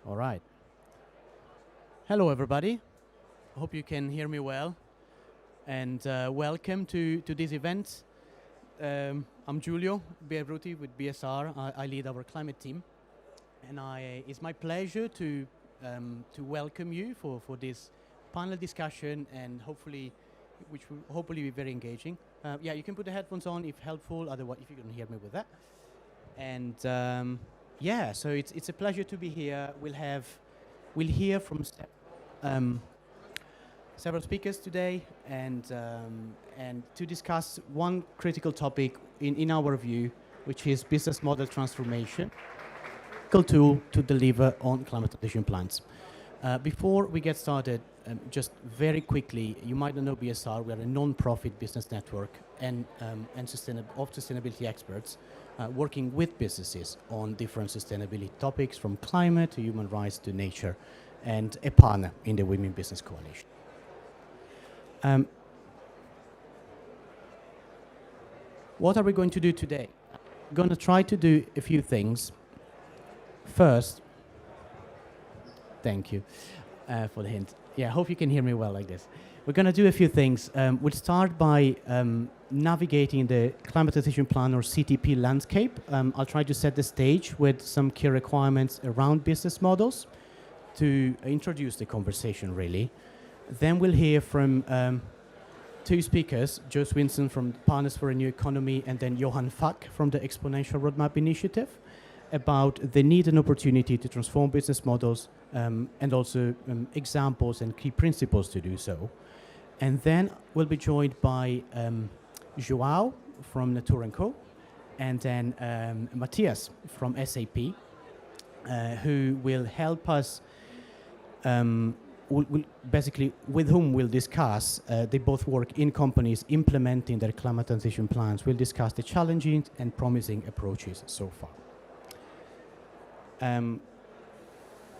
All right. Hello, everybody. I hope you can hear me well. And welcome to this event. I'm Giulio Berbruti with BSR. I lead our climate team. And it's my pleasure to welcome you for this panel discussion, and which will hopefully be very engaging. Yeah, you can put the headphones on if helpful, otherwise if you can hear me with that. And yeah, so it's a pleasure to be here. We'll hear from several speakers today, and to discuss one critical topic in our view, which is business model transformation, critical tool to deliver on climate adaptation plans. Before we get started, just very quickly, you might not know BSR. We are a non-profit business network and sustainability experts working with businesses on different sustainability topics, from climate to human rights to nature, and a partner in the Women Business Coalition. What are we going to do today? We're going to try to do a few things. First, thank you for the hint. Yeah, I hope you can hear me well like this. We're going to do a few things. We'll start by navigating the Climate Adaptation Plan, or CTP, landscape. I'll try to set the stage with some key requirements around business models to introduce the conversation, really. Then we'll hear from two speakers, Joe Swinson from Partners for a New Economy, and then Johan Fack from the Exponential Roadmap Initiative, about the need and opportunity to transform business models, and also examples and key principles to do so. And then we'll be joined by Joao from Nature & Co, and then Matthias from SAP, who will help us, basically with whom we'll discuss, they both work in companies implementing their climate transition plans. We'll discuss the challenging and promising approaches so far.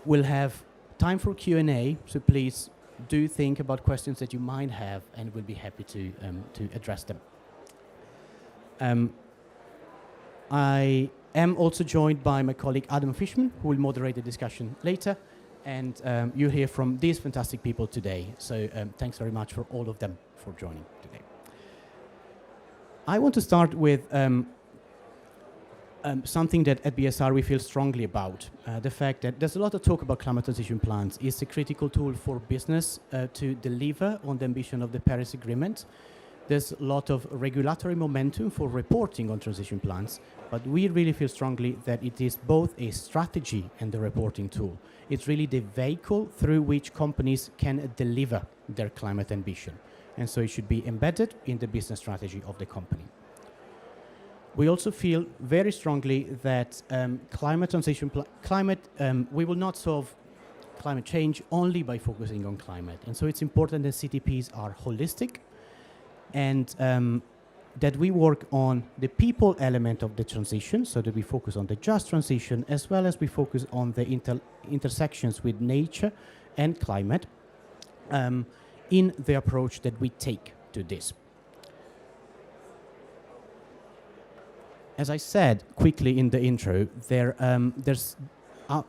We'll have time for Q&A, so please do think about questions that you might have, and we'll be happy to address them. I am also joined by my colleague Adam Fishman, who will moderate the discussion later, and you'll hear from these fantastic people today. So thanks very much for all of them for joining today. I want to start with something that at BSR we feel strongly about, the fact that there's a lot of talk about climate transition plans. It's a critical tool for business to deliver on the ambition of the Paris Agreement. There's a lot of regulatory momentum for reporting on transition plans, but we really feel strongly that it is both a strategy and a reporting tool. It's really the vehicle through which companies can deliver their climate ambition. And so it should be embedded in the business strategy of the company. We also feel very strongly that we will not solve climate change only by focusing on climate. And so it's important that CTPs are holistic, and that we work on the people element of the transition, so that we focus on the just transition, as well as we focus on the intersections with nature and climate in the approach that we take to this. As I said quickly in the intro, there's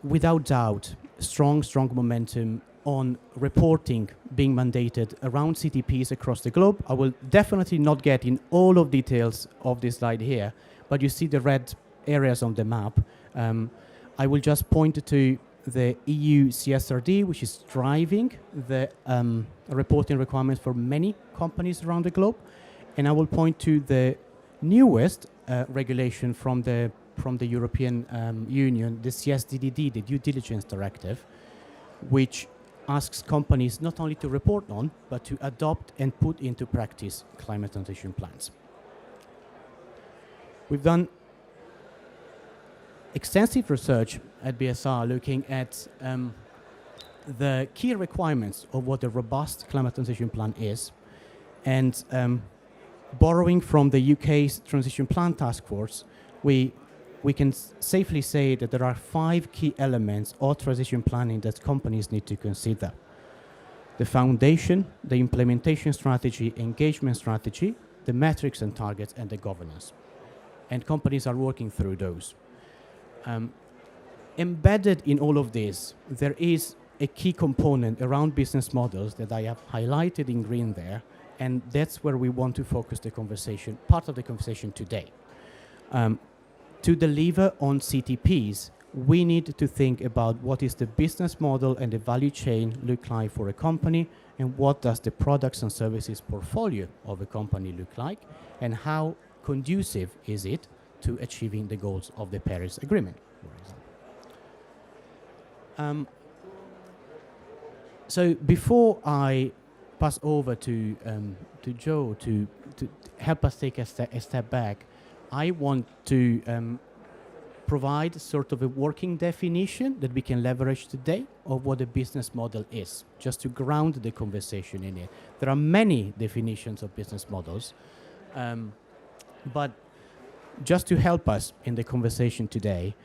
without doubt strong momentum on reporting being mandated around CTPs across the globe. I will definitely not get in all of details of this slide here, but you see the red areas on the map. I will just point to the EU CSRD, which is driving the reporting requirements for many companies around the globe. And I will point to the newest regulation from the European Union, the CSDDD, the Due Diligence Directive, which asks companies not only to report on, but to adopt and put into practice climate transition plans. We've done extensive research at BSR looking at the key requirements of what a robust climate transition plan is, and borrowing from the UK's Transition Plan Task Force, we can safely say that there are 5 key elements of transition planning that companies need to consider: the foundation, the implementation strategy, engagement strategy, the metrics and targets, and the governance. And companies are working through those. Embedded in all of this, there is a key component around business models that I have highlighted in green there, and that's where we want to focus the conversation, part of the conversation today. To deliver on CTPs, we need to think about what is the business model and the value chain look like for a company, and what does the products and services portfolio of a company look like, and how conducive is it to achieving the goals of the Paris Agreement, for example. So before I pass over to Joe to help us take a step back, I want to provide sort of a working definition that we can leverage today of what a business model is, just to ground the conversation in it. There are many definitions of business models, but just to help us in the conversation today,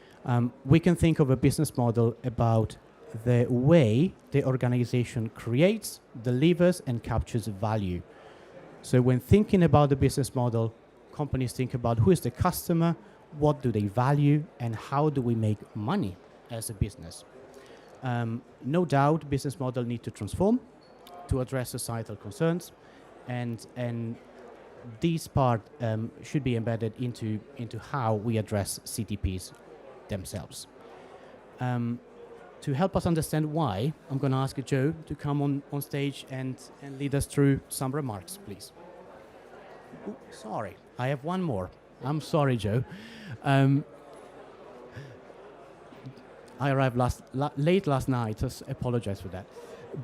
we can think of a business model about the way the organization creates, delivers, and captures value. So when thinking about the business model, companies think about who is the customer, what do they value, and how do we make money as a business. No doubt, business model need to transform to address societal concerns, and this part should be embedded into how we address CTPs themselves. To help us understand why, I'm going to ask Joe to come on stage and lead us through some remarks, please. Ooh, sorry, I have one more. I'm sorry, Joe. I arrived late last night, so I apologize for that.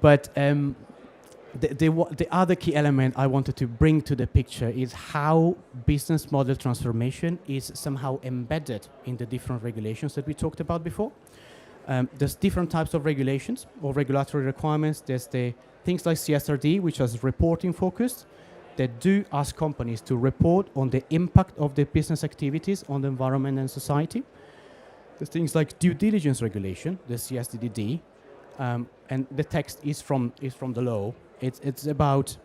But the other key element I wanted to bring to the picture is how business model transformation is somehow embedded in the different regulations that we talked about before. There's different types of regulations or regulatory requirements. There's the things like CSRD, which is reporting focused, that do ask companies to report on the impact of their business activities on the environment and society. There's things like due diligence regulation, the CSDDD, and the text is from the law. It's about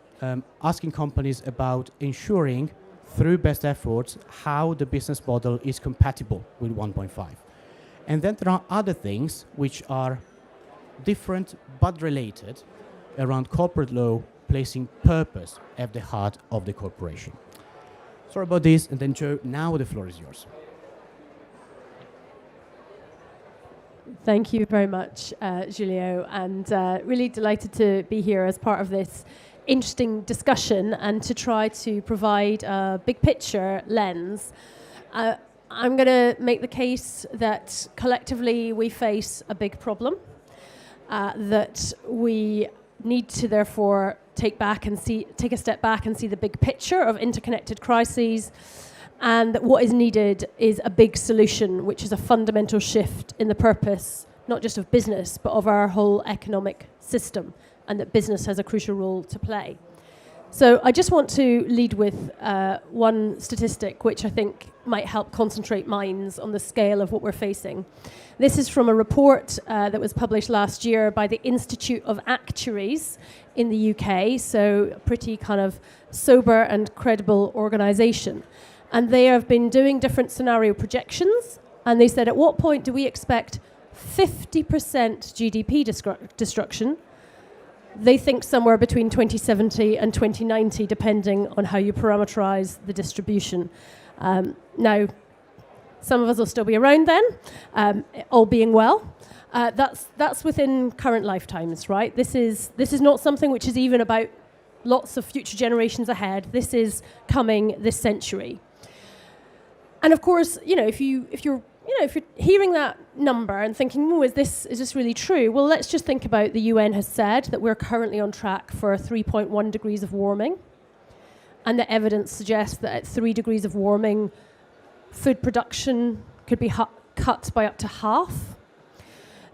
asking companies about ensuring through best efforts how the business model is compatible with 1.5. And then there are other things which are different but related around corporate law, placing purpose at the heart of the corporation. Sorry about this, and then Joe, now the floor is yours. Thank you very much, Giulio, and really delighted to be here as part of this interesting discussion and to try to provide a big picture lens. I'm going to make the case that collectively we face a big problem, that we need to therefore take a step back and see the big picture of interconnected crises, and that what is needed is a big solution, which is a fundamental shift in the purpose, not just of business, but of our whole economic system, and that business has a crucial role to play. So I just want to lead with one statistic which I think might help concentrate minds on the scale of what we're facing. This is from a report that was published last year by the Institute of Actuaries in the UK, so a pretty kind of sober and credible organisation. And they have been doing different scenario projections, and they said, at what point do we expect 50% GDP destruction? They think somewhere between 2070 and 2090, depending on how you parameterize the distribution. Now, some of us will still be around then, all being well. That's within current lifetimes, right? This is not something which is even about lots of future generations ahead. This is coming this century. And of course, if you're hearing that number and thinking, is this really true? Well, let's just think about the UN has said that we're currently on track for 3.1 degrees of warming, and the evidence suggests that at 3 degrees of warming, food production could be cut by up to half,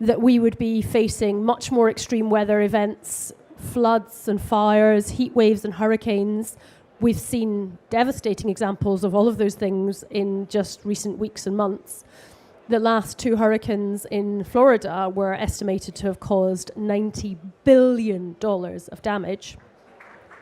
that we would be facing much more extreme weather events, floods and fires, heat waves and hurricanes. We've seen devastating examples of all of those things in just recent weeks and months. The last 2 hurricanes in Florida were estimated to have caused $90 billion of damage.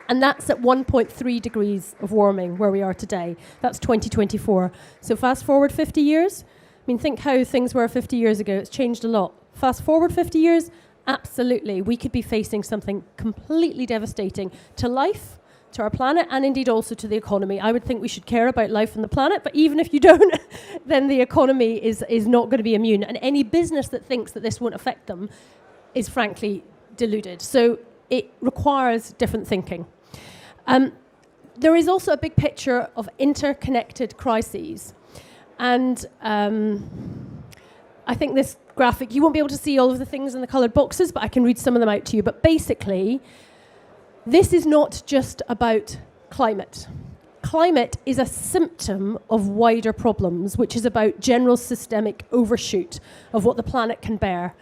And that's at 1.3 degrees of warming where we are today. That's 2024. So fast forward 50 years, mean, think how things were 50 years ago. It's changed a lot. Fast forward 50 years, absolutely. We could be facing something completely devastating to life, to our planet, and indeed also to the economy. I would think we should care about life and the planet, but even if you don't, then the economy is not going to be immune. And any business that thinks that this won't affect them is frankly deluded. So it requires different thinking. There is also a big picture of interconnected crises. And I think this graphic, you won't be able to see all of the things in the coloured boxes, but I can read some of them out to you. But basically, this is not just about climate. Climate is a symptom of wider problems, which is about general systemic overshoot of what the planet can bear.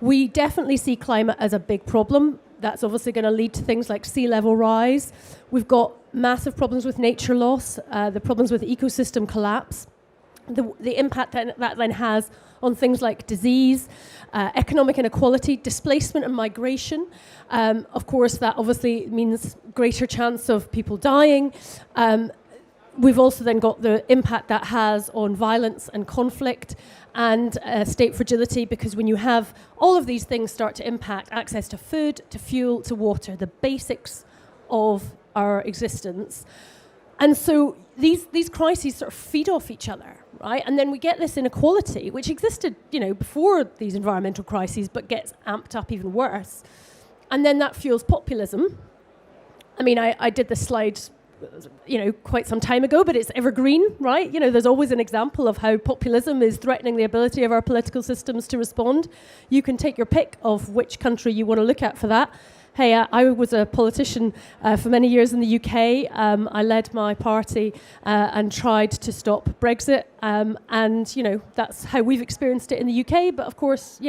We definitely see climate as a big problem. That's obviously going to lead to things like sea level rise. We've got massive problems with nature loss, the problems with ecosystem collapse, the impact that then has on things like disease, economic inequality, displacement and migration. Of course, that obviously means greater chance of people dying. We've also then got the impact that has on violence and conflict and state fragility, because when you have all of these things start to impact access to food, to fuel, to water, the basics of our existence. And so these crises sort of feed off each other, right? And then we get this inequality, which existed, before these environmental crises, but gets amped up even worse. And then that fuels populism. I mean, I did this slide quite some time ago, but it's evergreen, right? There's always an example of how populism is threatening the ability of our political systems to respond. You can take your pick of which country you want to look at for that. Hey, I was a politician for many years in the UK. I led my party and tried to stop Brexit. And, that's how we've experienced it in the UK. But of course,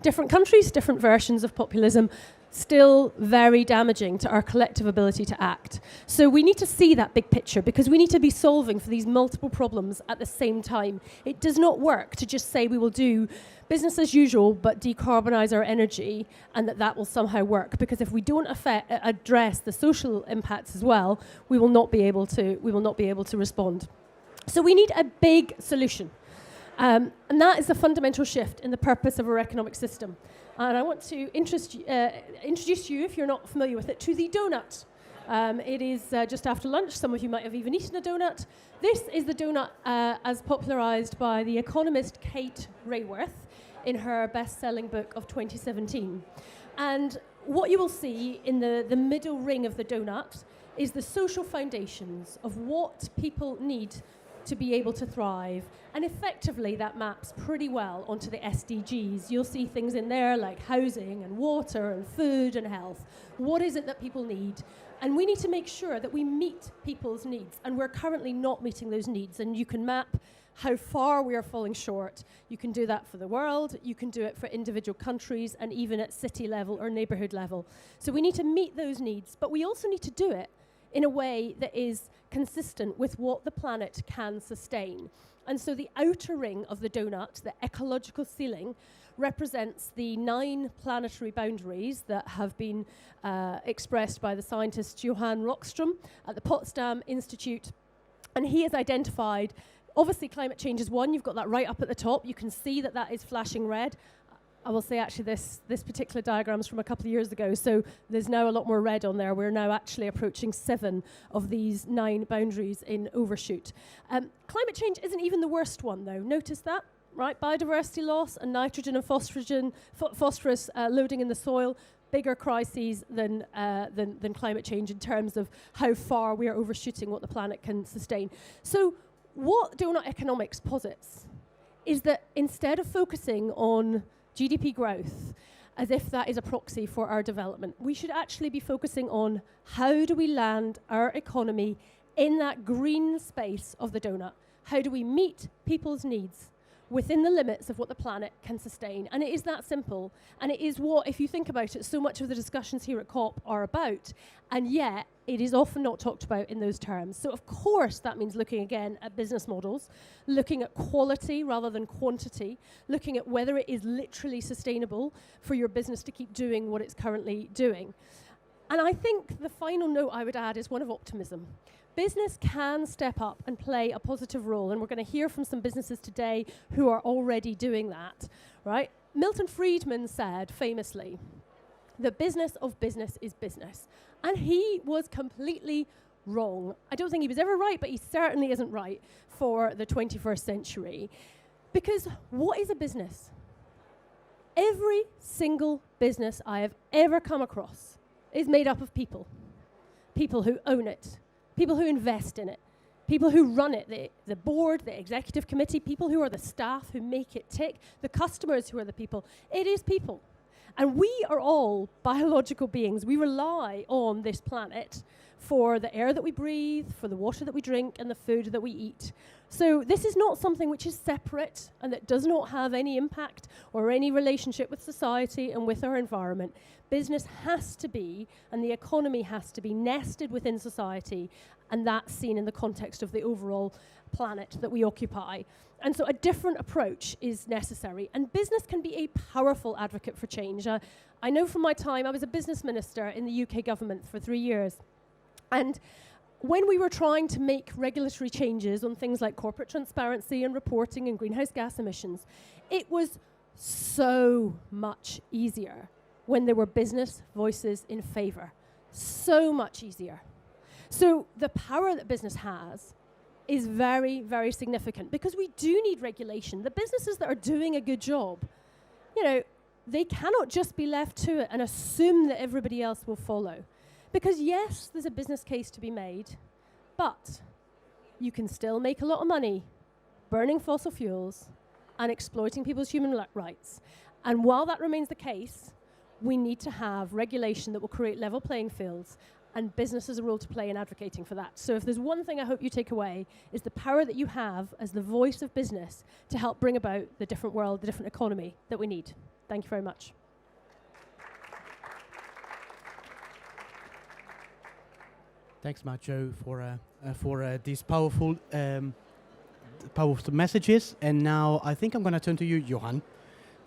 different countries, different versions of populism, still very damaging to our collective ability to act. So we need to see that big picture, because we need to be solving for these multiple problems at the same time. It does not work to just say we will do business as usual but decarbonise our energy and that will somehow work, because if we don't address the social impacts as well, we will not be able to respond. So we need a big solution. And that is a fundamental shift in the purpose of our economic system. And I want to introduce you, if you're not familiar with it, to the donut. It is just after lunch. Some of you might have even eaten a donut. This is the donut as popularised by the economist Kate Raworth in her best-selling book of 2017. And what you will see in the middle ring of the donut is the social foundations of what people need to be able to thrive. And effectively, that maps pretty well onto the SDGs. You'll see things in there like housing and water and food and health. What is it that people need? And we need to make sure that we meet people's needs. And we're currently not meeting those needs. And you can map how far we are falling short. You can do that for the world. You can do it for individual countries and even at city level or neighbourhood level. So we need to meet those needs. But we also need to do it in a way that is consistent with what the planet can sustain. And so the outer ring of the donut, the ecological ceiling, represents the 9 planetary boundaries that have been expressed by the scientist Johan Rockström at the Potsdam Institute. And he has identified, obviously climate change is one. You've got that right up at the top. You can see that is flashing red. I will say actually this particular diagram is from a couple of years ago, so there's now a lot more red on there. We're now actually approaching 7 of these 9 boundaries in overshoot. Climate change isn't even the worst one, though. Notice that, right? Biodiversity loss and nitrogen and phosphorus loading in the soil, bigger crises than climate change in terms of how far we are overshooting what the planet can sustain. So what donut economics posits is that instead of focusing on GDP growth as if that is a proxy for our development, we should actually be focusing on how do we land our economy in that green space of the donut? How do we meet people's needs within the limits of what the planet can sustain? And it is that simple. And it is what, if you think about it, so much of the discussions here at COP are about. And yet, it is often not talked about in those terms. So, of course, that means looking again at business models, looking at quality rather than quantity, looking at whether it is literally sustainable for your business to keep doing what it's currently doing. And I think the final note I would add is one of optimism, business can step up and play a positive role, and we're going to hear from some businesses today who are already doing that, right? Milton Friedman said famously, the business of business is business. And he was completely wrong. I don't think he was ever right, but he certainly isn't right for the 21st century. Because what is a business? Every single business I have ever come across is made up of people. People who own it, people who invest in it, people who run it, the board, the executive committee, people who are the staff who make it tick, the customers who are the people. It is people. And we are all biological beings. We rely on this planet for the air that we breathe, for the water that we drink, and the food that we eat. So this is not something which is separate and that does not have any impact or any relationship with society and with our environment. Business has to be, and the economy has to be, nested within society, and that's seen in the context of the overall planet that we occupy. And so a different approach is necessary, and business can be a powerful advocate for change. I know from my time, I was a business minister in the UK government for 3 years, and when we were trying to make regulatory changes on things like corporate transparency and reporting and greenhouse gas emissions, it was so much easier when there were business voices in favour. So much easier. So the power that business has is very, very significant because we do need regulation. The businesses that are doing a good job, they cannot just be left to it and assume that everybody else will follow. Because yes, there's a business case to be made, but you can still make a lot of money burning fossil fuels and exploiting people's human rights. And while that remains the case, we need to have regulation that will create level playing fields, and business has a role to play in advocating for that. So if there's one thing I hope you take away, is the power that you have as the voice of business to help bring about the different world, the different economy that we need. Thank you very much. Thanks, Macho, for these powerful messages. And now I think I'm going to turn to you, Johan,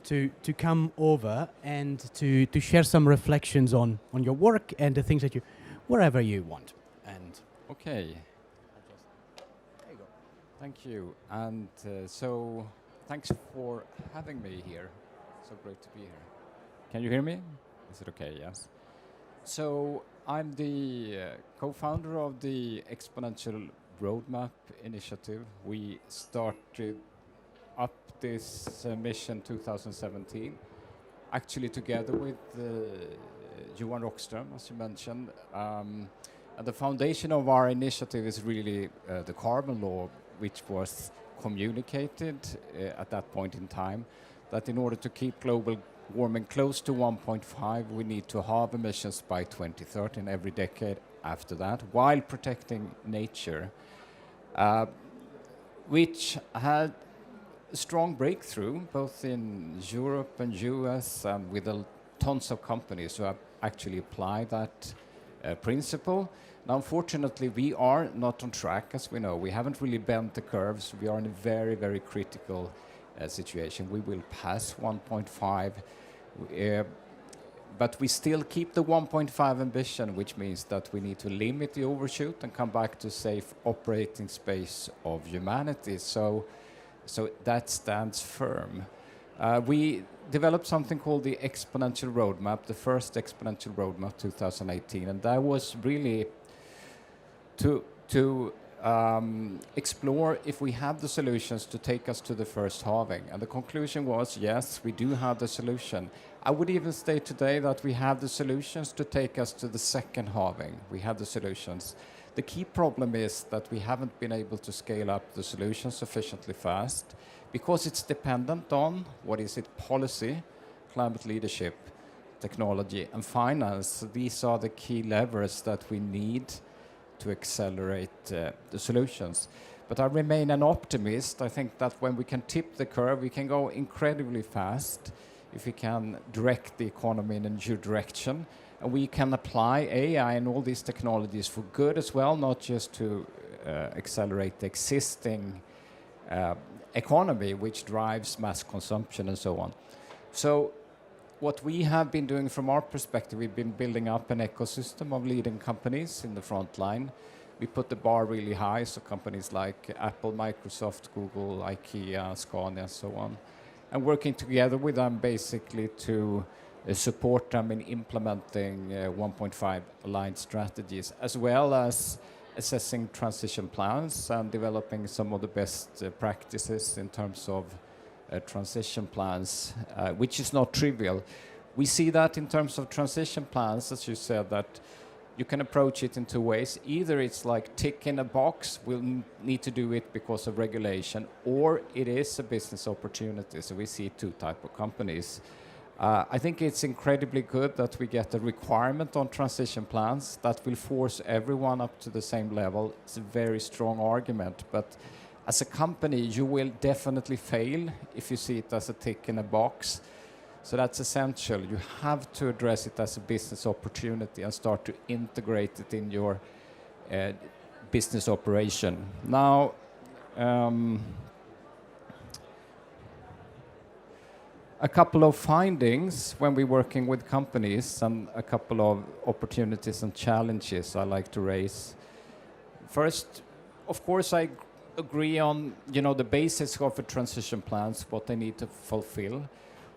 to come over and to share some reflections on your work and the things that you, wherever you want. And okay. There you go. Thank you. And so thanks for having me here. So great to be here. Can you hear me? Is it okay? Yes. So I'm the co-founder of the Exponential Roadmap initiative. We started up this mission 2017, actually together with Johan Rockström, as you mentioned. And the foundation of our initiative is really the carbon law, which was communicated at that point in time, that in order to keep global warming close to 1.5, we need to halve emissions by 2030 and every decade after that, while protecting nature, which had a strong breakthrough both in Europe and US, with tons of companies who have actually applied that principle. Now, unfortunately, we are not on track, as we know. We haven't really bent the curves. We are in a very, very critical situation. We will pass 1.5, but we still keep the 1.5 ambition, which means that we need to limit the overshoot and come back to safe operating space of humanity. So that stands firm. We developed something called the Exponential Roadmap, the first Exponential Roadmap 2018, and that was really to explore if we have the solutions to take us to the first halving. And the conclusion was, yes, we do have the solution. I would even state today that we have the solutions to take us to the second halving. We have the solutions. The key problem is that we haven't been able to scale up the solution sufficiently fast because it's dependent on, what is it, policy, climate leadership, technology, and finance. These are the key levers that we need to accelerate the solutions. But I remain an optimist. I think that when we can tip the curve, we can go incredibly fast if we can direct the economy in a new direction. And we can apply AI and all these technologies for good as well, not just to accelerate the existing economy, which drives mass consumption and so on. So what we have been doing from our perspective, we've been building up an ecosystem of leading companies in the front line we put the bar really high, so companies like Apple, Microsoft, Google, IKEA, Scania, and so on, and working together with them basically to support them in implementing 1.5 aligned strategies, as well as assessing transition plans and developing some of the best practices in terms of transition plans, which is not trivial. We see that in terms of transition plans, as you said, that you can approach it in two ways. Either it's like tick in a box, we'll need to do it because of regulation, or it is a business opportunity. So we see two types of companies. I think it's incredibly good that we get a requirement on transition plans that will force everyone up to the same level. It's a very strong argument, but as a company, you will definitely fail if you see it as a tick in a box. So that's essential. You have to address it as a business opportunity and start to integrate it in your business operation. Now, a couple of findings when we're working with companies and a couple of opportunities and challenges I like to raise. First, of course, I agree on the basis of the transition plans, what they need to fulfill.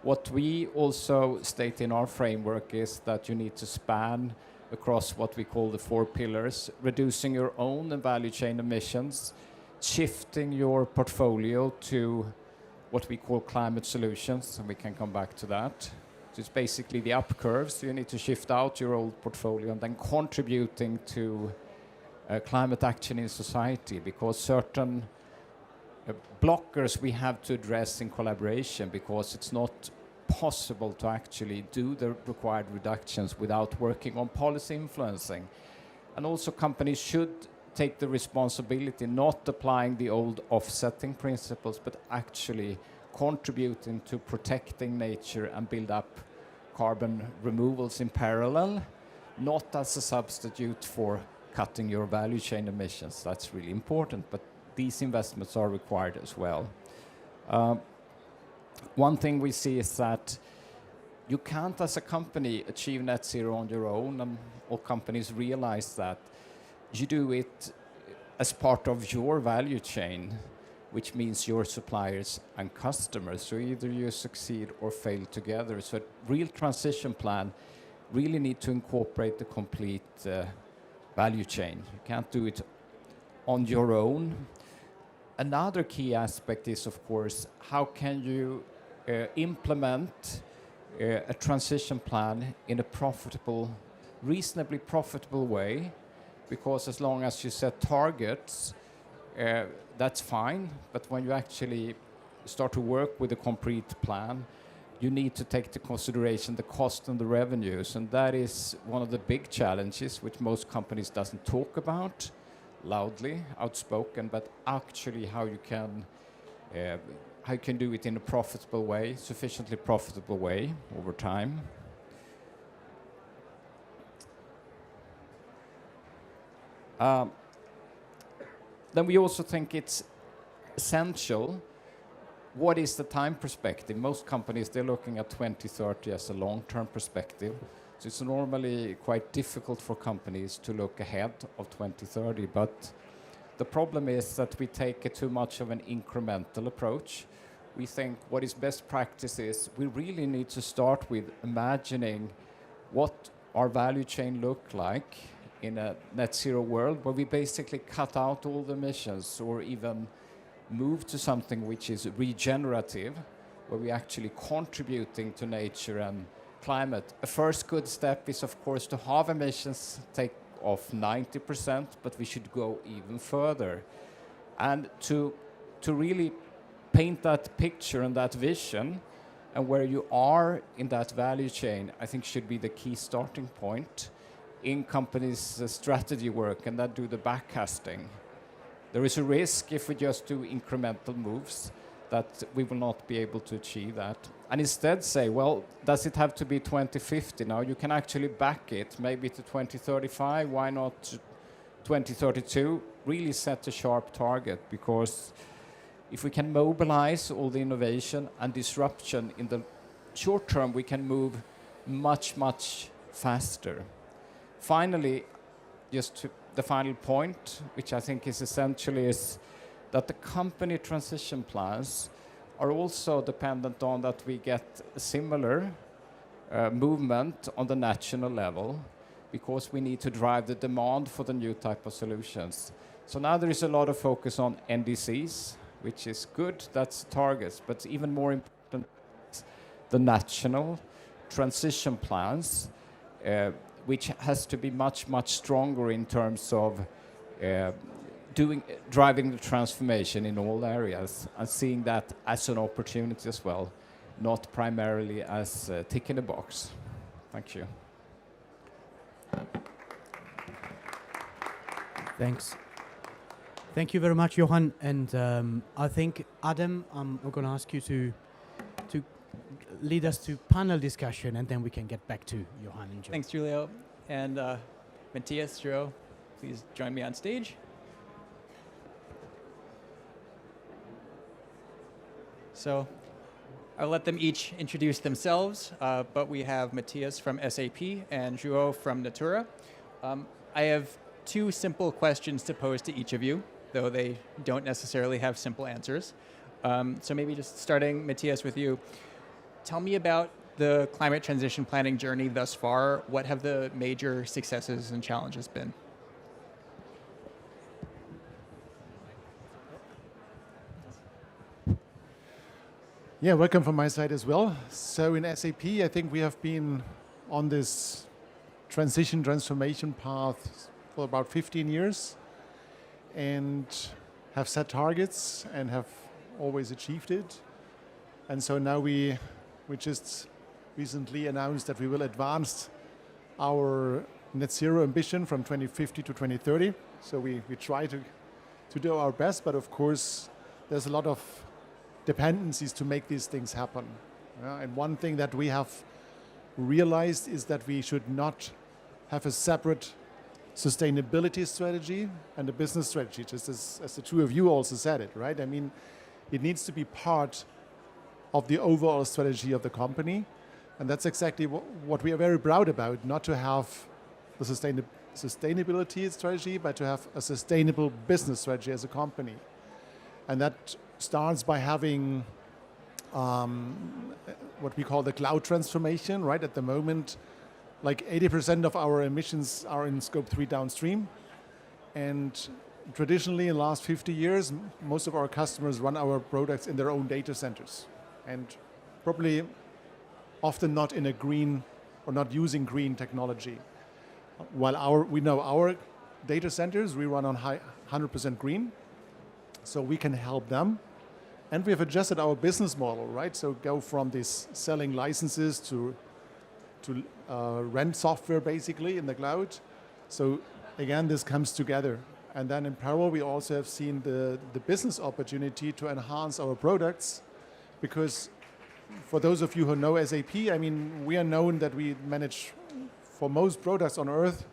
What we also state in our framework is that you need to span across what we call the 4 pillars, reducing your own and value chain emissions, shifting your portfolio to what we call climate solutions, and we can come back to that. So it's basically the up curve, so you need to shift out your old portfolio and then contributing to climate action in society, because certain blockers we have to address in collaboration, because it's not possible to actually do the required reductions without working on policy influencing. And also companies should take the responsibility, not applying the old offsetting principles, but actually contributing to protecting nature and build up carbon removals in parallel, not as a substitute for cutting your value chain emissions. That's really important, but these investments are required as well. One thing we see is that you can't, as a company, achieve net zero on your own, and all companies realize that. You do it as part of your value chain, which means your suppliers and customers. So either you succeed or fail together. So a real transition plan really need to incorporate the complete value chain. You can't do it on your own. Another key aspect is, of course, how can you implement a transition plan in a profitable, reasonably profitable way? Because as long as you set targets, that's fine. But when you actually start to work with a concrete plan, you need to take into consideration the cost and the revenues. And that is one of the big challenges, which most companies doesn't talk about loudly, outspoken, but actually how you can do it in a profitable way, sufficiently profitable way over time. Then we also think it's essential. What is the time perspective? Most companies, they're looking at 2030 as a long-term perspective. So it's normally quite difficult for companies to look ahead of 2030. But the problem is that we take too much of an incremental approach. We think what is best practice is we really need to start with imagining what our value chain look like in a net zero world, where we basically cut out all the emissions or even move to something which is regenerative, where we're actually contributing to nature and climate. A first good step is, of course, to halve emissions, take off 90%, but we should go even further. And to really paint that picture and that vision, and where you are in that value chain, I think should be the key starting point in companies' strategy work, and then do the backcasting. There is a risk if we just do incremental moves that we will not be able to achieve that. And instead say, well, does it have to be 2050 now? You can actually back it maybe to 2035. Why not 2032? Really set a sharp target, because if we can mobilize all the innovation and disruption in the short term, we can move much, much faster. Finally, the final point, which I think is essentially, is that the company transition plans are also dependent on that we get a similar movement on the national level, because we need to drive the demand for the new type of solutions. So now there is a lot of focus on NDCs, which is good, that's targets, but even more important, the national transition plans, which has to be much, much stronger in terms of driving the transformation in all areas and seeing that as an opportunity as well, not primarily as a tick in the box. Thank you. Thanks. Thank you very much, Johan. And I think, Adam, we're going to ask you to lead us to panel discussion, and then we can get back to Johan and Joe. Thanks, Julio. And Matthias, Joe, please join me on stage. So I'll let them each introduce themselves, but we have Matthias from SAP and João from Natura. I have two simple questions to pose to each of you, though they don't necessarily have simple answers. So maybe just starting, Matthias, with you. Tell me about the climate transition planning journey thus far. What have the major successes and challenges been? Yeah, welcome from my side as well. So in SAP, I think we have been on this transformation path for about 15 years and have set targets and have always achieved it. And so now we just recently announced that we will advance our net zero ambition from 2050 to 2030. So we try to do our best, but of course there's a lot of dependencies to make these things happen. And one thing that we have realized is that we should not have a separate sustainability strategy and a business strategy, just as the two of you also said it, right? I mean, it needs to be part of the overall strategy of the company. And that's exactly what we are very proud about, not to have the sustainability strategy, but to have a sustainable business strategy as a company. And that starts by having what we call the cloud transformation, right? At the moment, like 80% of our emissions are in scope 3 downstream. And traditionally, in the last 50 years, most of our customers run our products in their own data centers. And probably often not in a green or not using green technology. While we know our data centers, we run on 100% green, so we can help them. And we have adjusted our business model, right? So go from this selling licenses to rent software basically in the cloud. So again, this comes together. And then in parallel, we also have seen the business opportunity to enhance our products, because for those of you who know SAP, I mean, we are known that we manage for most products on Earth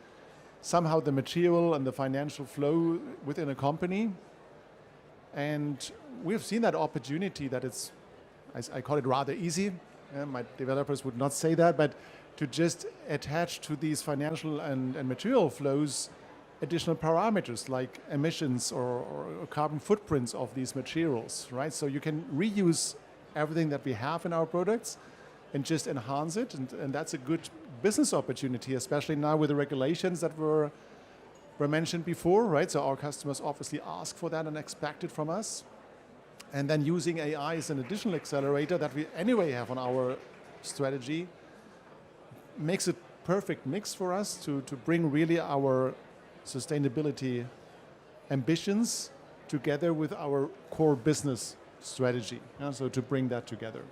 somehow the material and the financial flow within a company. And we've seen that opportunity that it's, I call it rather easy. My developers would not say that, but to just attach to these financial and material flows additional parameters like emissions or carbon footprints of these materials, right? So you can reuse everything that we have in our products and just enhance it. And that's a good business opportunity, especially now with the regulations that were mentioned before, right? So our customers obviously ask for that and expect it from us. And then using AI as an additional accelerator that we anyway have on our strategy makes a perfect mix for us to bring really our sustainability ambitions together with our core business strategy. So to bring that together.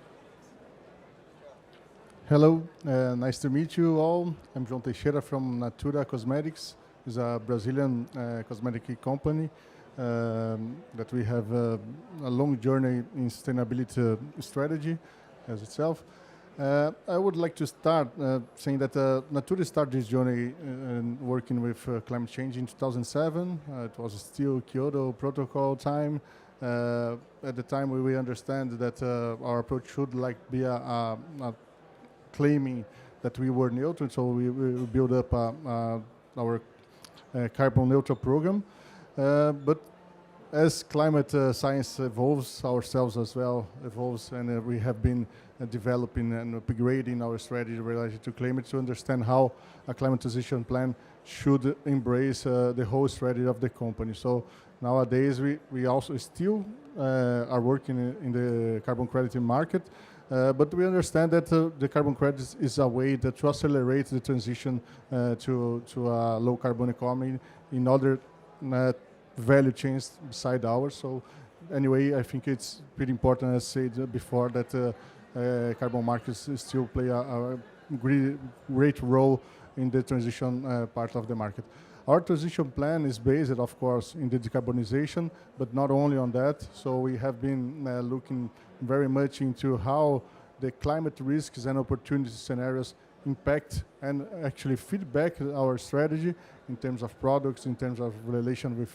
Hello, nice to meet you all. I'm João Teixeira from Natura Cosmetics. It's a Brazilian cosmetic company that we have a long journey in sustainability strategy as itself. I would like to start saying that Natura started this journey working with climate change in 2007. It was still Kyoto Protocol time. At the time we understand that our approach should be a claiming that we were neutral, so we build up our carbon neutral program. But as climate science evolves, ourselves as well evolves, and we have been developing and upgrading our strategy related to climate to understand how a climate transition plan should embrace the whole strategy of the company. So nowadays we also still are working in the carbon credit market, but we understand that the carbon credit is a way to accelerate the transition to a low carbon economy in other value chains beside ours. So anyway, I think it's pretty important, as said before, that carbon markets still play a great role in the transition part of the market. Our transition plan is based, of course, in the decarbonization, but not only on that. So we have been looking very much into how the climate risks and opportunity scenarios impact and actually feedback our strategy in terms of products, in terms of relation with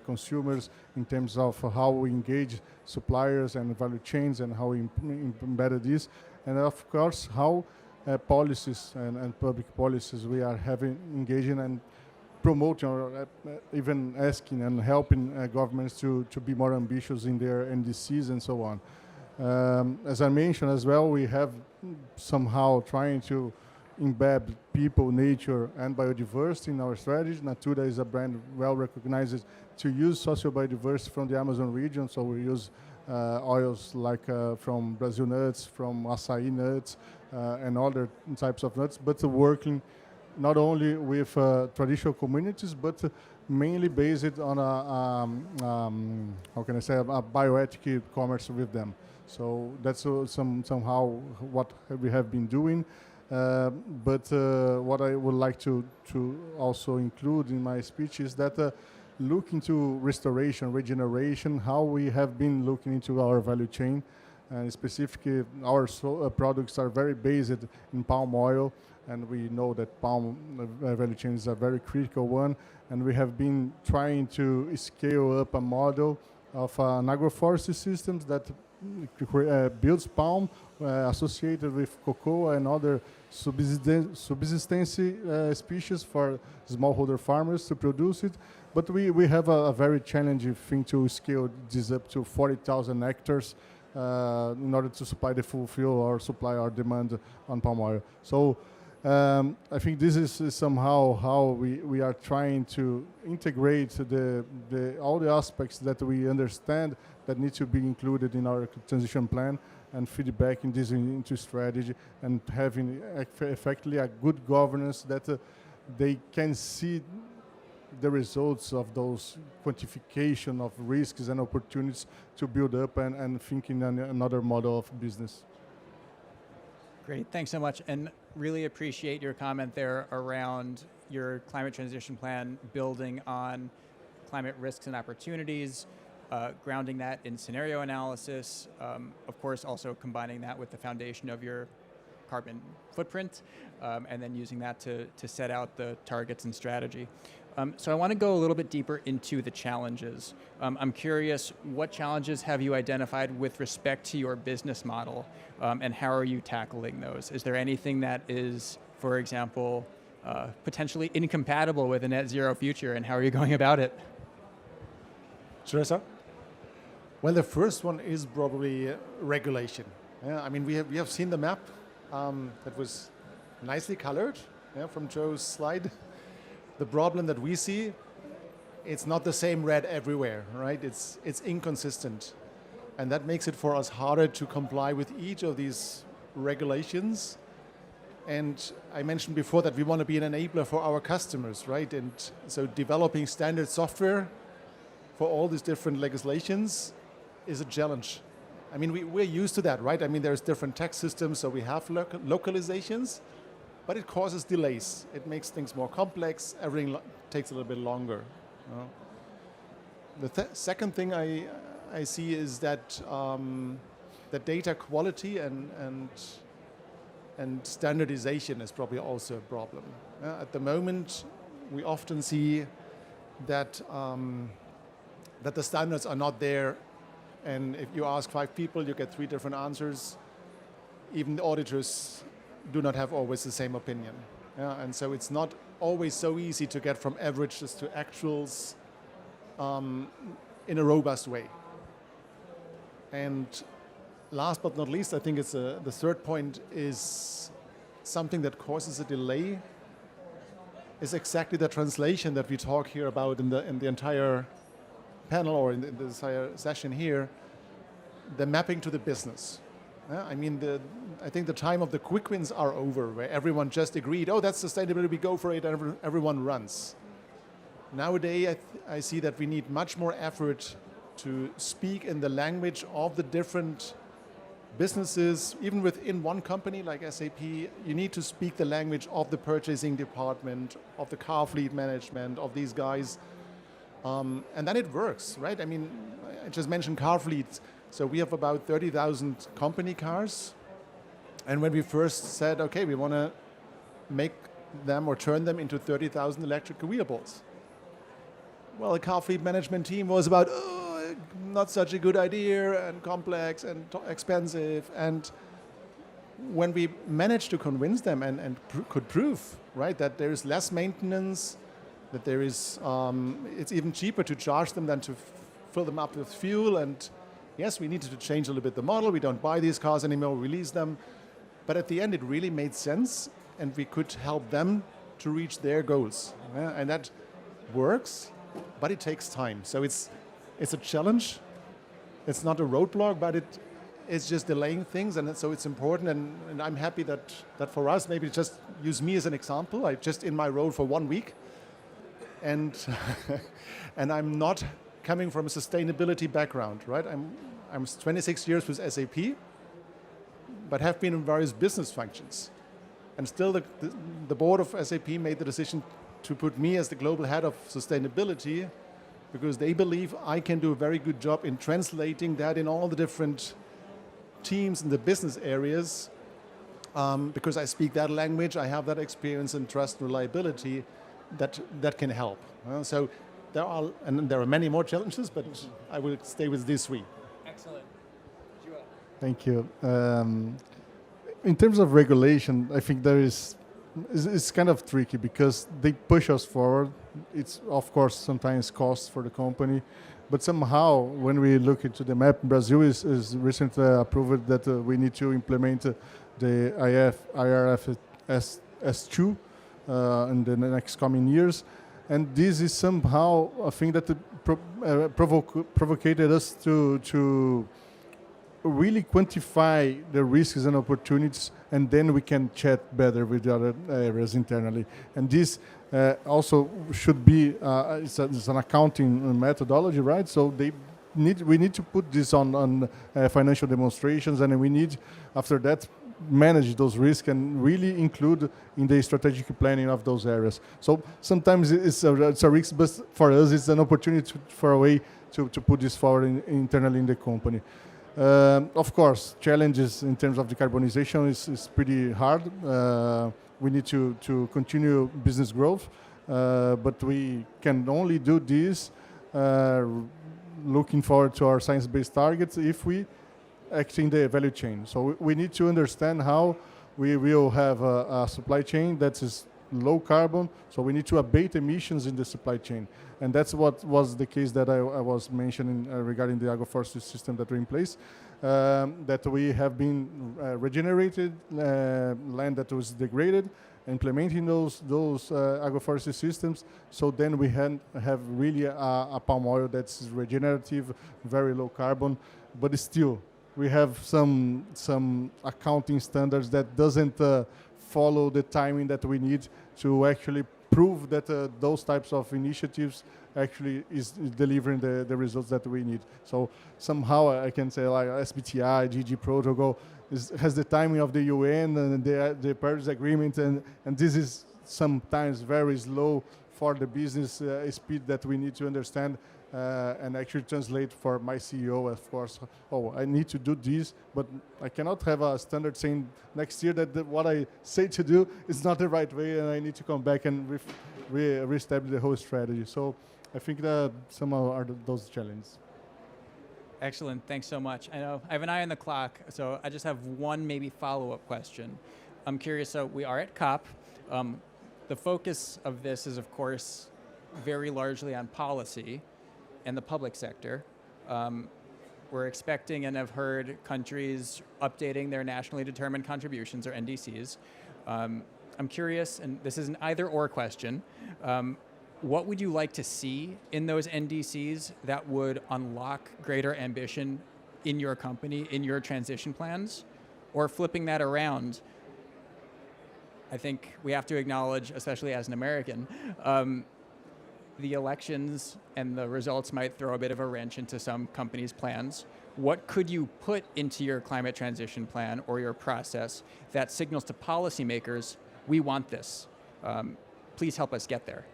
consumers, in terms of how we engage suppliers and value chains and how we embedded this, and of course how policies and public policies we are having engaging and promoting or even asking and helping governments to be more ambitious in their NDCs and so on. As I mentioned as well, we have somehow trying to embed people, nature, and biodiversity in our strategy. Natura is a brand well recognized to use social biodiversity from the Amazon region, so we use oils like from Brazil nuts, from acai nuts, and other types of nuts, but working not only with traditional communities, but mainly based on how can I say, a bioethic commerce with them. So that's somehow what we have been doing. But what I would like to also include in my speech is that looking to restoration, regeneration, how we have been looking into our value chain, and specifically our products are very based in palm oil, and we know that palm value chain is a very critical one, and we have been trying to scale up a model of an agroforestry systems that builds palm associated with cocoa and other subsistence species for smallholder farmers to produce it. But we have a very challenging thing to scale this up to 40,000 hectares in order to fulfill or supply our demand on palm oil. So I think this is somehow how we are trying to integrate all the aspects that we understand that need to be included in our transition plan and feedback in this into strategy and having effectively a good governance that they can see the results of those quantification of risks and opportunities to build up and think in another model of business. Great, thanks so much, and really appreciate your comment there around your climate transition plan building on climate risks and opportunities, grounding that in scenario analysis, of course also combining that with the foundation of your carbon footprint, and then using that to set out the targets and strategy. So I want to go a little bit deeper into the challenges. I'm curious, what challenges have you identified with respect to your business model, and how are you tackling those? Is there anything that is, for example, potentially incompatible with a net zero future, and how are you going about it? Should I start? Well, the first one is probably regulation. Yeah, I mean, we have seen the map that was nicely colored from Joe's slide. The problem that we see, it's not the same red everywhere, right? It's inconsistent. And that makes it for us harder to comply with each of these regulations. And I mentioned before that we want to be an enabler for our customers, right? And so developing standard software for all these different legislations is a challenge. I mean, we're used to that, right? I mean, there's different tax systems, so we have localizations, but it causes delays. It makes things more complex. Everything takes a little bit longer. The second thing I see is that the data quality and standardization is probably also a problem. At the moment, we often see that that the standards are not there, and if you ask 5 people, you get 3 different answers. Even the auditors do not have always the same opinion. Yeah, and so it's not always so easy to get from averages to actuals in a robust way. And last but not least, I think it's the third point is something that causes a delay is exactly the translation that we talk here about in the entire panel or in the entire session here, the mapping to the business. I mean, I think the time of the quick wins are over, where everyone just agreed, oh, that's sustainability, we go for it, and everyone runs. Nowadays, I see that we need much more effort to speak in the language of the different businesses, even within one company like SAP. You need to speak the language of the purchasing department, of the car fleet management, of these guys. And then it works, right? I mean, I just mentioned car fleets. So we have about 30,000 company cars. And when we first said, okay, we want to make them or turn them into 30,000 electric vehicles. Well, the car fleet management team was about, oh, not such a good idea and complex and expensive. And when we managed to convince them and could prove, right, that there is less maintenance, that there is, it's even cheaper to charge them than to fill them up with fuel. And yes, we needed to change a little bit the model. We don't buy these cars anymore, we release them. But at the end, it really made sense, and we could help them to reach their goals. And that works, but it takes time. So it's a challenge. It's not a roadblock, but it's just delaying things, and so it's important. And I'm happy that for us, maybe just use me as an example. I'm just in my role for 1 week, and and I'm not coming from a sustainability background, right? I'm 26 years with SAP, but have been in various business functions. And still the board of SAP made the decision to put me as the global head of sustainability, because they believe I can do a very good job in translating that in all the different teams in the business areas, because I speak that language, I have that experience and trust and reliability that can help. So there are many more challenges, but I will stay with these three. Excellent. Thank you. In terms of regulation, I think it's kind of tricky because they push us forward. It's, of course, sometimes costs for the company, but somehow when we look into the map, Brazil is recently approved that we need to implement the IFRS S2 in the next coming years. And this is somehow a thing that provoked us to really quantify the risks and opportunities, and then we can chat better with the other areas internally. And this also should be it's an accounting methodology, right? So we need to put this on financial demonstrations, and we need, after that, manage those risks and really include in the strategic planning of those areas. So sometimes it's a risk, but for us it's an opportunity for a way to put this forward internally in the company. Of course, challenges in terms of decarbonization is pretty hard. We need to continue business growth, but we can only do this looking forward to our science-based targets if we act in the value chain. So we need to understand how we will have a supply chain that is low carbon, so we need to abate emissions in the supply chain. And that's what was the case that I was mentioning regarding the agroforestry system that we're in place, that we have been regenerated land that was degraded, implementing those agroforestry systems, so then we have really a palm oil that's regenerative, very low carbon, but still we have some accounting standards that doesn't follow the timing that we need to actually prove that those types of initiatives actually is delivering the results that we need. So somehow I can say like SBTI, GG protocol has the timing of the UN and the Paris Agreement, and this is sometimes very slow for the business speed that we need to understand and actually translate for my CEO, of course. Oh, I need to do this, but I cannot have a standard saying next year that what I say to do is not the right way, and I need to come back and reestablish the whole strategy. So I think that some are those challenges. Excellent. Thanks so much. I know I have an eye on the clock, so I just have one maybe follow-up question. I'm curious, so we are at COP. the focus of this is, of course, very largely on policy and the public sector. We're expecting and have heard countries updating their nationally determined contributions, or NDCs. I'm curious, and this is an either-or question, what would you like to see in those NDCs that would unlock greater ambition in your company, in your transition plans? Or flipping that around, I think we have to acknowledge, especially as an American, the elections and the results might throw a bit of a wrench into some companies' plans. What could you put into your climate transition plan or your process that signals to policymakers, we want this? Please help us get there.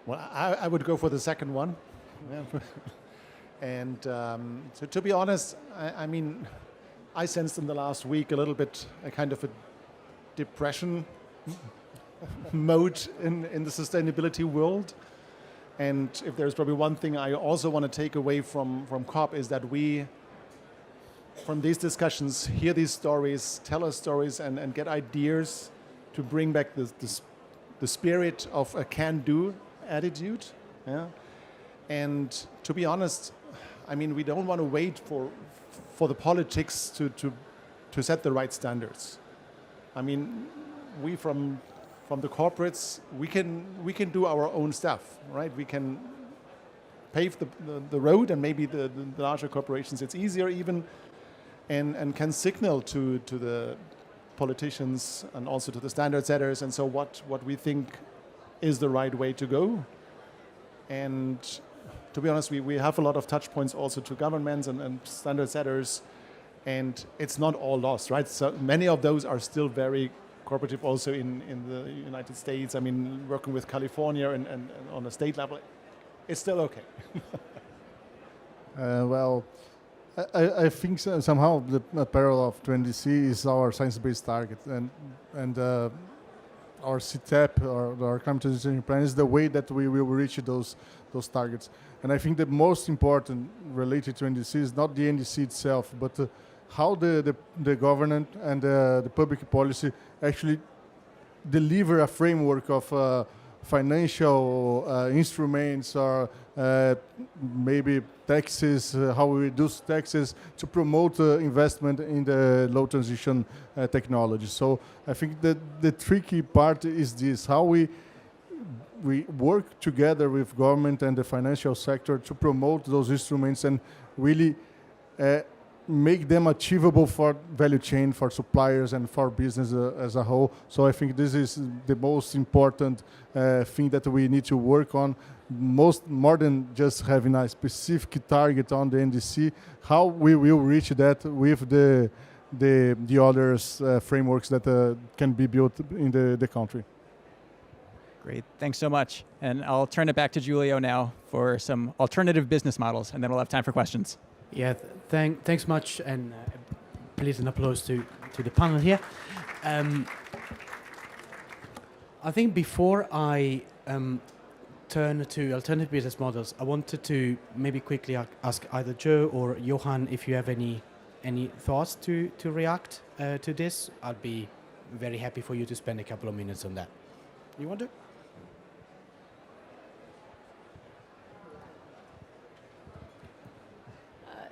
Well, I would go for the second one. Yeah. And so to be honest, I mean, I sensed in the last week a little bit a kind of a depression mode in the sustainability world. And if there's probably one thing I also want to take away from COP is that we, from these discussions, hear these stories, tell us stories, and get ideas to bring back the spirit of a can-do attitude. Yeah? And to be honest, I mean, we don't want to wait for the politics to set the right standards. I mean, we from the corporates, we can do our own stuff, right? We can pave the road, and maybe the larger corporations, it's easier even, and can signal to the politicians and also to the standard setters, and so what we think is the right way to go. And to be honest, we have a lot of touch points also to governments and standard setters, and it's not all lost, right? So many of those are still very cooperative also in the United States. I mean, working with California and on a state level, it's still okay. Well, I think somehow the parallel of 20C is our science-based target, and our CTP, or our climate transition plan, is the way that we will reach those targets. And I think the most important related to NDC is not the NDC itself, but how the government and the public policy actually deliver a framework of financial instruments, or maybe taxes, how we reduce taxes to promote investment in the low transition technology. So I think that the tricky part is this, how we work together with government and the financial sector to promote those instruments and really make them achievable for value chain, for suppliers, and for business as a whole. So I think this is the most important thing that we need to work on, more than just having a specific target on the NDC, how we will reach that with the others frameworks that can be built in the country. Great, thanks so much. And I'll turn it back to Giulio now for some alternative business models, and then we'll have time for questions. Yeah, thanks much, and please an applause to the panel here. I think before I turn to alternative business models, I wanted to maybe quickly ask either Joe or Johan if you have any thoughts to react to this. I'd be very happy for you to spend a couple of minutes on that. You want to?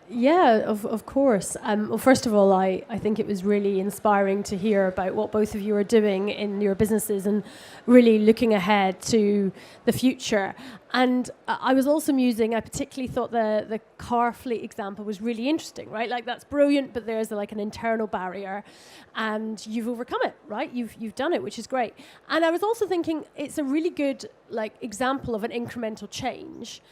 Yeah, of course. Well, first of all, I think it was really inspiring to hear about what both of you are doing in your businesses and really looking ahead to the future. And I was also musing, I particularly thought the car fleet example was really interesting, right? Like, that's brilliant, but there's like an internal barrier and you've overcome it, right? You've done it, which is great. And I was also thinking it's a really good like example of an incremental change.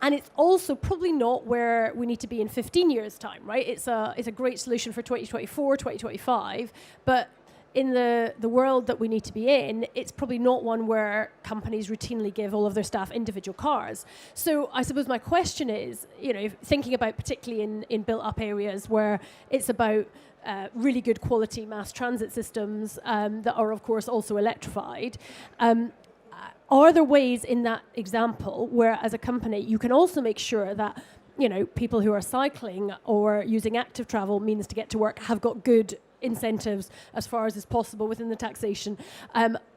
And it's also probably not where we need to be in 15 years' time, right? It's a great solution for 2024, 2025, but in the world that we need to be in, it's probably not one where companies routinely give all of their staff individual cars. So I suppose my question is, thinking about particularly in built-up areas where it's about really good quality mass transit systems that are, of course, also electrified. Are there ways in that example where, as a company, you can also make sure that, people who are cycling or using active travel means to get to work have got good incentives as far as is possible within the taxation.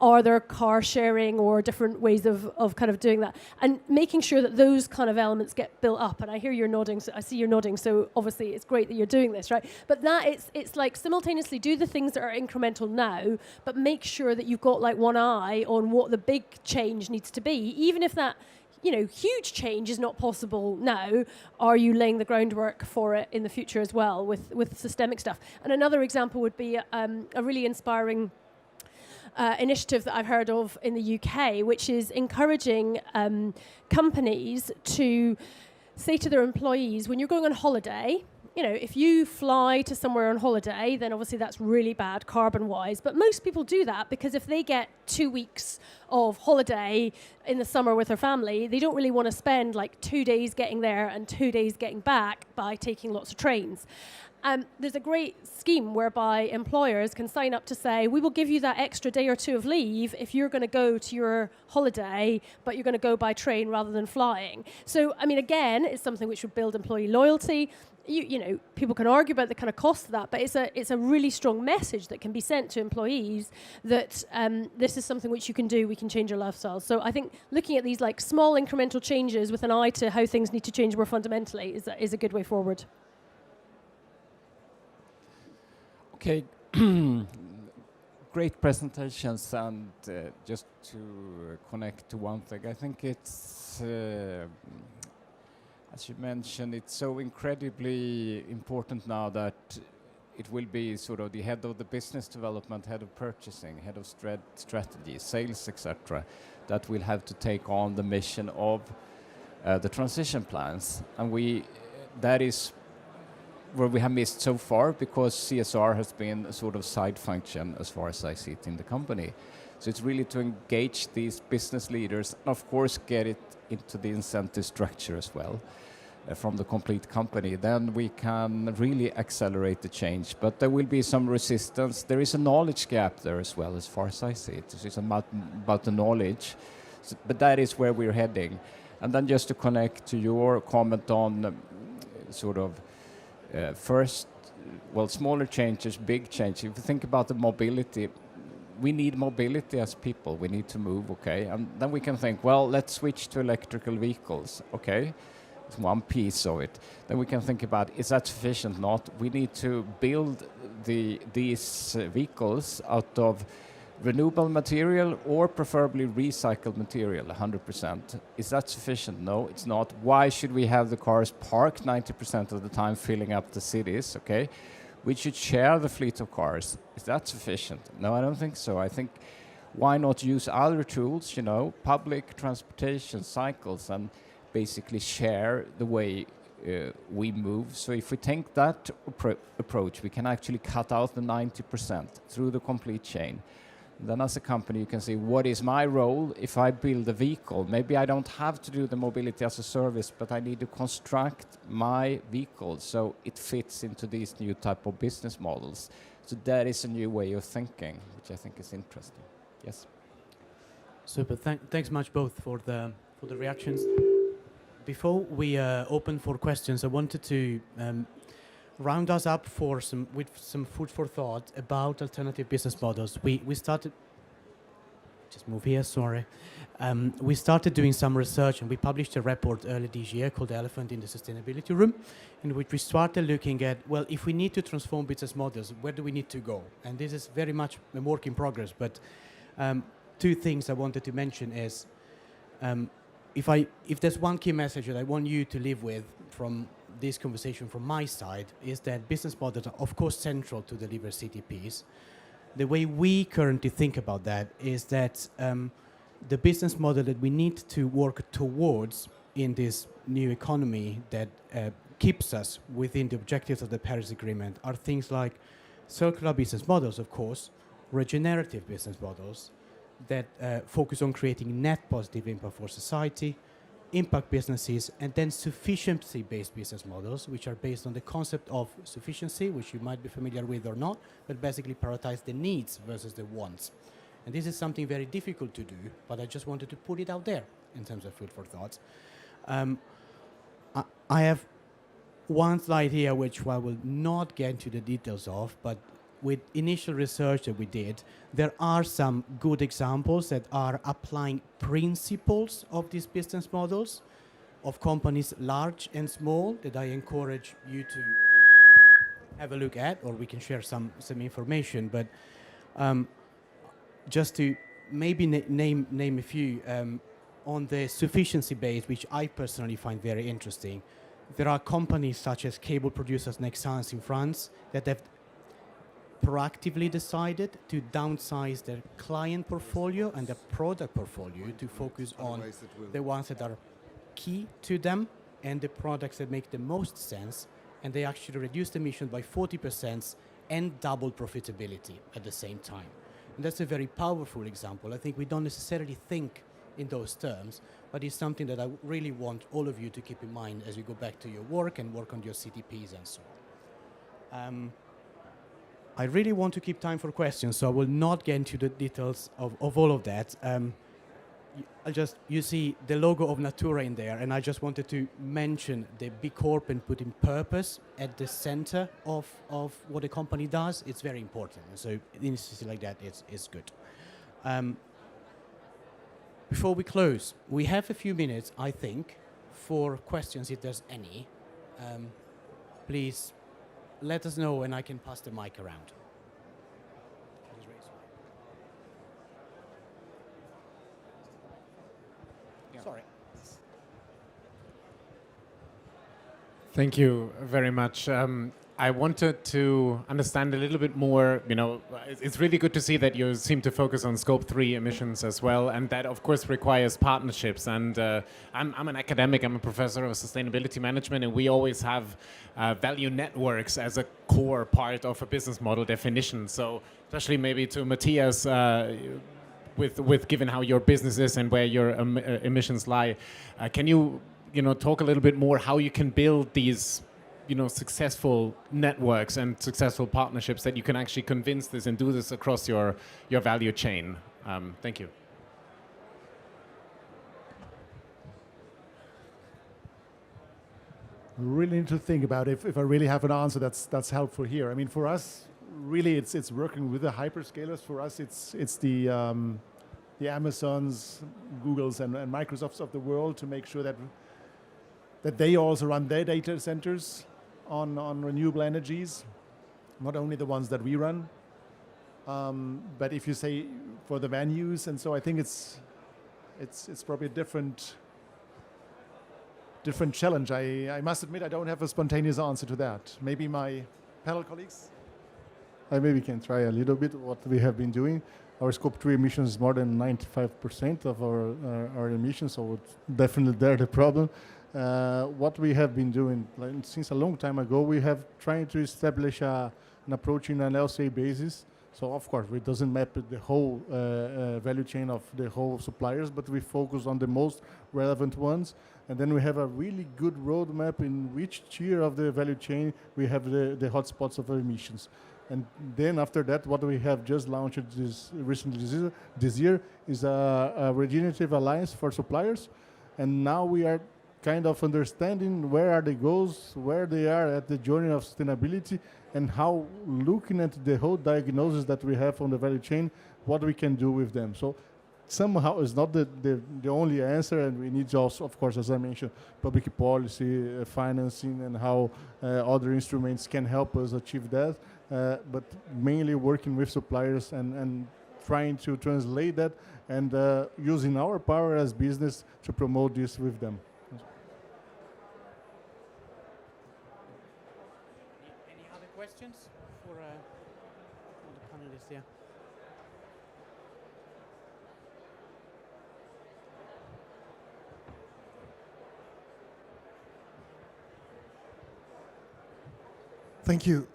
Are there car sharing or different ways of kind of doing that? And making sure that those kind of elements get built up. And I hear you're nodding, so I see you're nodding, so obviously it's great that you're doing this, right? But that it's like simultaneously do the things that are incremental now, but make sure that you've got like one eye on what the big change needs to be, even if that, you know, huge change is not possible now. Are you laying the groundwork for it in the future as well with systemic stuff? And another example would be a really inspiring initiative that I've heard of in the UK, which is encouraging companies to say to their employees, when you're going on holiday, you know, if you fly to somewhere on holiday, then obviously that's really bad carbon-wise. But most people do that because if they get 2 weeks of holiday in the summer with their family, they don't really want to spend like 2 days getting there and 2 days getting back by taking lots of trains. There's a great scheme whereby employers can sign up to say, we will give you that extra day or two of leave if you're going to go to your holiday, but you're going to go by train rather than flying. So, I mean, again, it's something which would build employee loyalty. You know, people can argue about the kind of cost of that, but it's a really strong message that can be sent to employees that this is something which you can do, we can change your lifestyle. So I think looking at these like small incremental changes with an eye to how things need to change more fundamentally is a good way forward. Okay, great presentations, and just to connect to one thing, I think it's, as you mentioned, it's so incredibly important now that it will be sort of the head of the business development, head of purchasing, head of strategy, sales, etc., that will have to take on the mission of the transition plans, and that is where we have missed so far, because CSR has been a sort of side function as far as I see it in the company. So it's really to engage these business leaders and of course get it into the incentive structure as well from the complete company. Then we can really accelerate the change. But there will be some resistance. There is a knowledge gap there as well, as far as I see it. It's about the knowledge, but that is where we're heading. And then just to connect to your comment on sort of first, well, smaller changes, big changes. If you think about the mobility, we need mobility as people. We need to move, okay? And then we can think, well, let's switch to electrical vehicles, okay? It's one piece of it. Then we can think about, is that sufficient? Not. We need to build these vehicles out of renewable material or preferably recycled material, 100%. Is that sufficient? No, it's not. Why should we have the cars parked 90% of the time filling up the cities, okay? We should share the fleet of cars. Is that sufficient? No, I don't think so. I think why not use other tools, you know, public transportation, cycles, and basically share the way we move. So if we take that approach, we can actually cut out the 90% through the complete chain. Then as a company, you can say, what is my role if I build a vehicle? Maybe I don't have to do the mobility as a service, but I need to construct my vehicle so it fits into these new type of business models. So that is a new way of thinking, which I think is interesting. Yes. Super. Thanks much both for the reactions. Before we open for questions, I wanted to round us up with some food for thought about alternative business models. We started, just move here, sorry. We started doing some research and we published a report early this year called Elephant in the Sustainability Room, in which we started looking at, well, if we need to transform business models, where do we need to go? And this is very much a work in progress, but two things I wanted to mention is, if there's one key message that I want you to live with from this conversation from my side, is that business models are of course central to deliver CTPs. The way we currently think about that is that the business model that we need to work towards in this new economy that keeps us within the objectives of the Paris Agreement are things like circular business models, of course, regenerative business models that focus on creating net positive impact for society, impact businesses, and then sufficiency-based business models, which are based on the concept of sufficiency, which you might be familiar with or not, but basically prioritize the needs versus the wants. And this is something very difficult to do, but I just wanted to put it out there in terms of food for thoughts. I have one slide here, which I will not get into the details of, but with initial research that we did, there are some good examples that are applying principles of these business models of companies large and small that I encourage you to have a look at, or we can share some information. But just to maybe name a few, on the sufficiency base, which I personally find very interesting, there are companies such as cable producers Nexans in France that have proactively decided to downsize their client portfolio and their product portfolio to focus on the ones that are key to them and the products that make the most sense, and they actually reduced emissions by 40% and double profitability at the same time. And that's a very powerful example. I think we don't necessarily think in those terms, but it's something that I really want all of you to keep in mind as you go back to your work and work on your CTPs and so on. I really want to keep time for questions, so I will not get into the details of all of that. You see the logo of Natura in there, and I just wanted to mention the B Corp and putting purpose at the center of what a company does. It's very important. So initiatives like that is good. Before we close, we have a few minutes, I think, for questions, if there's any. Please let us know and I can pass the mic around. Sorry. Thank you very much. I wanted to understand a little bit more, it's really good to see that you seem to focus on Scope 3 emissions as well, and that of course requires partnerships. And I'm an academic, I'm a professor of sustainability management, and we always have value networks as a core part of a business model definition. So especially maybe to Matthias, with given how your business is and where your emissions lie, can you talk a little bit more how you can build these successful networks and successful partnerships that you can actually convince this and do this across your value chain? Thank you. I really need to think about if I really have an answer that's helpful here. I mean, for us, really, it's working with the hyperscalers. For us, it's the Amazons, Googles, and Microsofts of the world to make sure that they also run their data centers on renewable energies, not only the ones that we run. But if you say for the venues, and so I think it's probably a different challenge. I must admit I don't have a spontaneous answer to that. Maybe my panel colleagues? I maybe can try a little bit what we have been doing. Our Scope 3 emissions is more than 95% of our emissions, so it's definitely there the problem. What we have been doing since a long time ago, we have tried to establish an approach in an LCA basis. So of course, it doesn't map the whole value chain of the whole suppliers, but we focus on the most relevant ones. And then we have a really good roadmap in which tier of the value chain we have the hotspots of emissions. And then after that, what we have just launched recently this year is a regenerative alliance for suppliers. And now we are kind of understanding where are the goals, where they are at the journey of sustainability, and how looking at the whole diagnosis that we have on the value chain, what we can do with them. So somehow it's not the only answer, and we need also, of course, as I mentioned, public policy, financing, and how other instruments can help us achieve that. But mainly working with suppliers and trying to translate that and using our power as business to promote this with them. Any other questions for the panelists? Yeah. Thank you.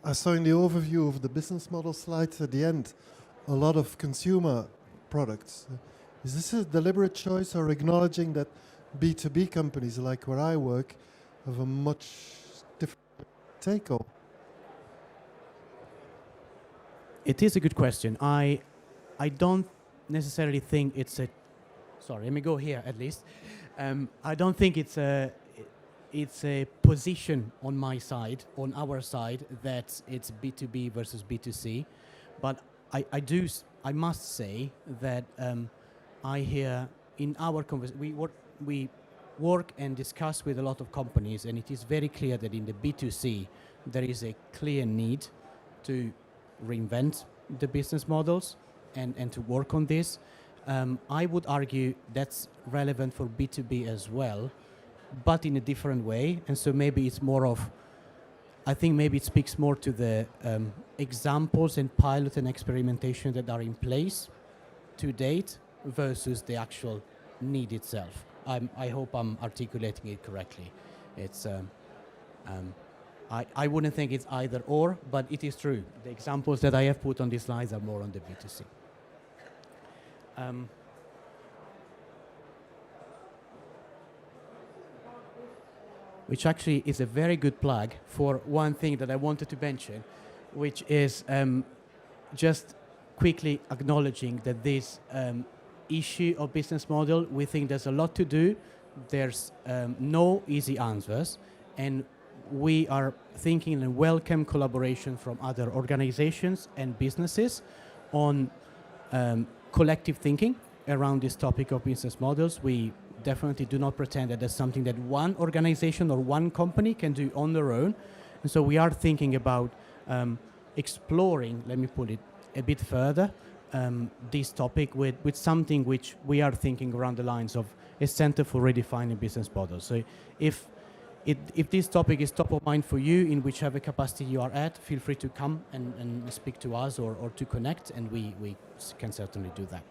I saw in the overview of the business model slides at the end a lot of consumer products. Is this a deliberate choice or acknowledging that B2B companies like where I work have a much different take-up? It is a good question. I don't necessarily think it's a... Sorry, let me go here at least. I don't think it's it's a position on my side, on our side, that it's B2B versus B2C. But I must say that I hear in our conversation, we work and discuss with a lot of companies, and it is very clear that in the B2C, there is a clear need to reinvent the business models and to work on this. I would argue that's relevant for B2B as well, but in a different way. And so maybe it's more of, I think maybe it speaks more to the examples and pilot and experimentation that are in place to date versus the actual need itself. I hope I'm articulating it correctly. It's, I wouldn't think it's either or, but it is true. The examples that I have put on these slides are more on the B2C. Which actually is a very good plug for one thing that I wanted to mention, which is just quickly acknowledging that this issue of business model, we think there's a lot to do. There's no easy answers, and we are thinking and welcome collaboration from other organizations and businesses on collective thinking around this topic of business models. We definitely do not pretend that there's something that one organization or one company can do on their own. And so we are thinking about exploring, let me put it a bit further, this topic with something which we are thinking around the lines of a center for redefining business models. So if this topic is top of mind for you in whichever capacity you are at, feel free to come and speak to us or to connect, and we can certainly do that.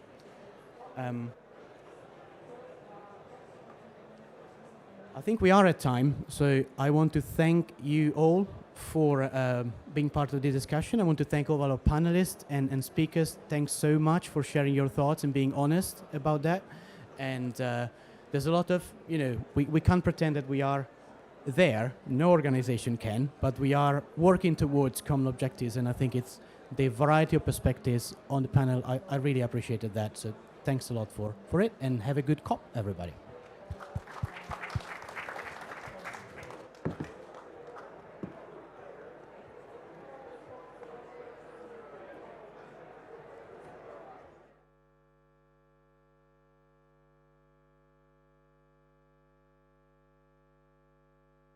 I think we are at time, so I want to thank you all for being part of the discussion. I want to thank all our panelists and speakers. Thanks so much for sharing your thoughts and being honest about that. And there's a lot of, we can't pretend that we are there. No organization can, but we are working towards common objectives, and I think it's the variety of perspectives on the panel. I really appreciated that, so thanks a lot for it, and have a good COP, everybody.